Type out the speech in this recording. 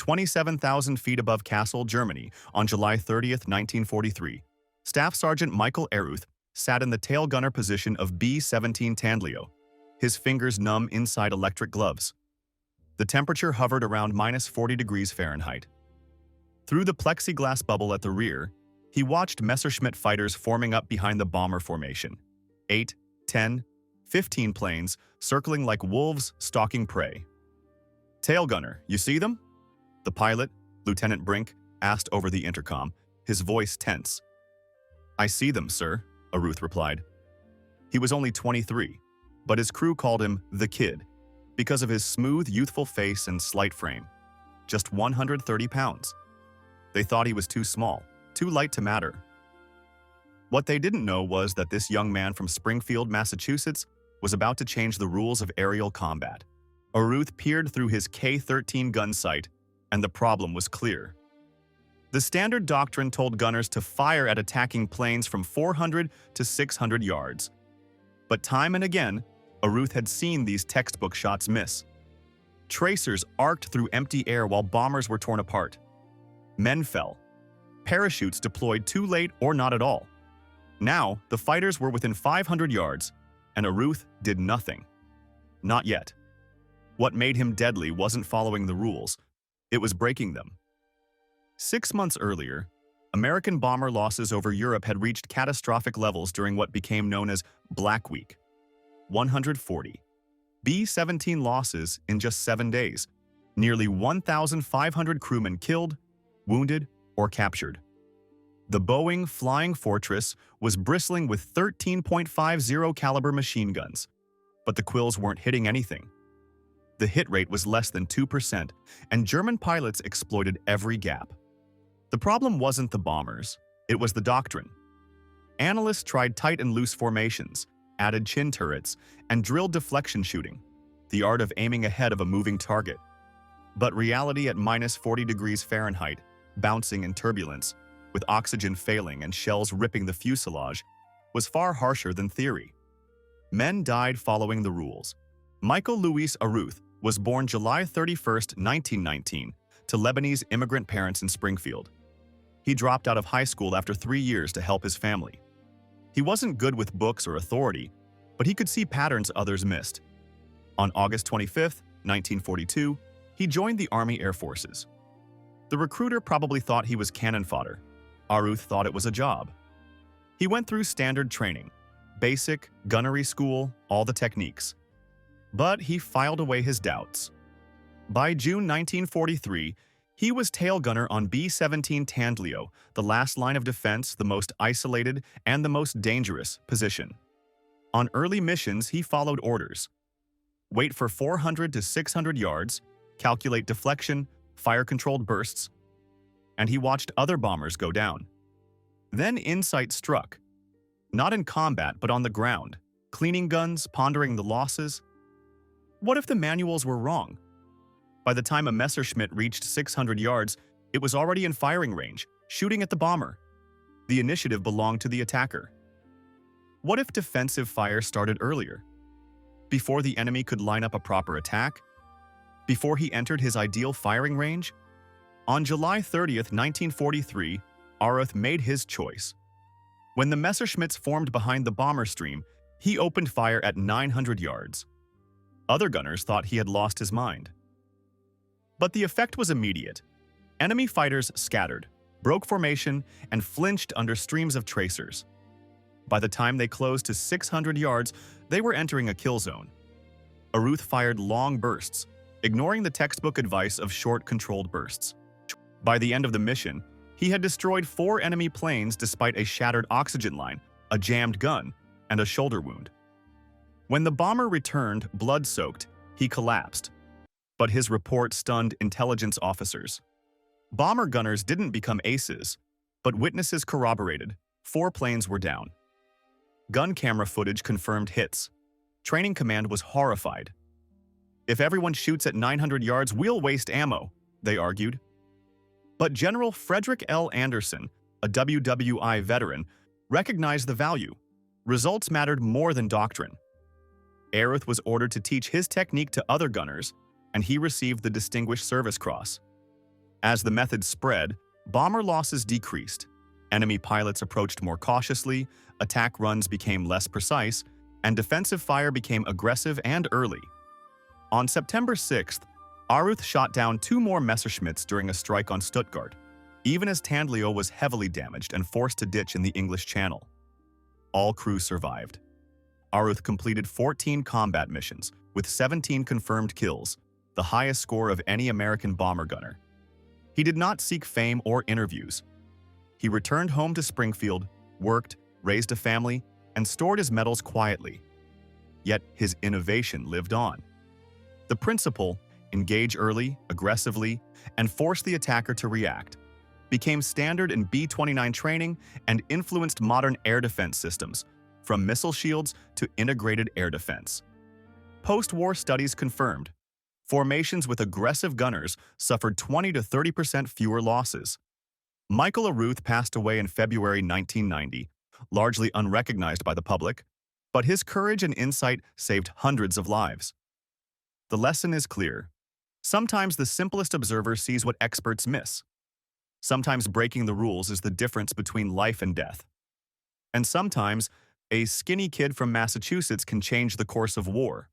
27,000 feet above Kassel, Germany, on July 30th, 1943. Staff Sergeant Michael Aruth sat in the tail gunner position of B-17 Tandlio, his fingers numb inside electric gloves. The temperature hovered around -40 degrees Fahrenheit. Through the plexiglass bubble at the rear, he watched Messerschmitt fighters forming up behind the bomber formation. 8, 10, 15 planes circling like wolves stalking prey. "Tail gunner, you see them?" The pilot, Lieutenant Brink, asked over the intercom, his voice tense. "I see them, sir," Aruth replied. He was only 23, but his crew called him the Kid because of his smooth, youthful face and slight frame. Just 130 pounds. They thought he was too small, too light to matter. What they didn't know was that this young man from Springfield, Massachusetts, was about to change the rules of aerial combat. Aruth peered through his K-13 gun sight, and the problem was clear. The standard doctrine told gunners to fire at attacking planes from 400 to 600 yards. But time and again, Aruth had seen these textbook shots miss. Tracers arced through empty air while bombers were torn apart. Men fell. Parachutes deployed too late or not at all. Now, the fighters were within 500 yards, and Aruth did nothing. Not yet. What made him deadly wasn't following the rules, it was breaking them. 6 months earlier, American bomber losses over Europe had reached catastrophic levels during what became known as Black Week. 140. B-17 losses in just 7 days. Nearly 1,500 crewmen killed, wounded, or captured. The Boeing Flying Fortress was bristling with 13.50 caliber machine guns, but the quills weren't hitting anything. The hit rate was less than 2%, and German pilots exploited every gap. The problem wasn't the bombers, it was the doctrine. Analysts tried tight and loose formations, added chin turrets, and drilled deflection shooting, the art of aiming ahead of a moving target. But reality at -40 degrees Fahrenheit, bouncing in turbulence, with oxygen failing and shells ripping the fuselage, was far harsher than theory. Men died following the rules. Michael Louis Aruth was born July 31, 1919, to Lebanese immigrant parents in Springfield. He dropped out of high school after 3 years to help his family. He wasn't good with books or authority, but he could see patterns others missed. On August 25, 1942, he joined the Army Air Forces. The recruiter probably thought he was cannon fodder. Aruth thought it was a job. He went through standard training, basic, gunnery school, all the techniques. But he filed away his doubts. By June 1943, he was tail gunner on B-17 Tandlio, the last line of defense, the most isolated, and the most dangerous position. On early missions, he followed orders. Wait for 400 to 600 yards, calculate deflection, fire-controlled bursts, and he watched other bombers go down. Then insight struck. Not in combat, but on the ground, cleaning guns, pondering the losses. What if the manuals were wrong? By the time a Messerschmitt reached 600 yards, it was already in firing range, shooting at the bomber. The initiative belonged to the attacker. What if defensive fire started earlier? Before the enemy could line up a proper attack? Before he entered his ideal firing range? On July 30th, 1943, Aruth made his choice. When the Messerschmitts formed behind the bomber stream, he opened fire at 900 yards. Other gunners thought he had lost his mind. But the effect was immediate. Enemy fighters scattered, broke formation, and flinched under streams of tracers. By the time they closed to 600 yards, they were entering a kill zone. Aruth fired long bursts, ignoring the textbook advice of short, controlled bursts. By the end of the mission, he had destroyed 4 enemy planes despite a shattered oxygen line, a jammed gun, and a shoulder wound. When the bomber returned, blood-soaked, he collapsed. But his report stunned intelligence officers. Bomber gunners didn't become aces, but witnesses corroborated. 4 planes were down. Gun camera footage confirmed hits. Training command was horrified. "If everyone shoots at 900 yards, we'll waste ammo," they argued. But General Frederick L. Anderson, a WWII veteran, recognized the value. Results mattered more than doctrine. Aruth was ordered to teach his technique to other gunners, and he received the Distinguished Service Cross. As the method spread, bomber losses decreased. Enemy pilots approached more cautiously, attack runs became less precise, and defensive fire became aggressive and early. On September 6th, Aruth shot down 2 more Messerschmitts during a strike on Stuttgart, even as Tandlio was heavily damaged and forced to ditch in the English Channel. All crew survived. Aruth completed 14 combat missions, with 17 confirmed kills, the highest score of any American bomber gunner. He did not seek fame or interviews. He returned home to Springfield, worked, raised a family, and stored his medals quietly. Yet his innovation lived on. The principle, engage early, aggressively, and force the attacker to react, became standard in B-29 training and influenced modern air defense systems, from missile shields to integrated air defense. Post-war studies confirmed formations with aggressive gunners suffered 20 to 30% fewer losses. Michael Aruth passed away in February 1990, largely unrecognized by the public, but his courage and insight saved hundreds of lives. The lesson is clear. Sometimes the simplest observer sees what experts miss. Sometimes breaking the rules is the difference between life and death. And sometimes, a skinny kid from Massachusetts can change the course of war.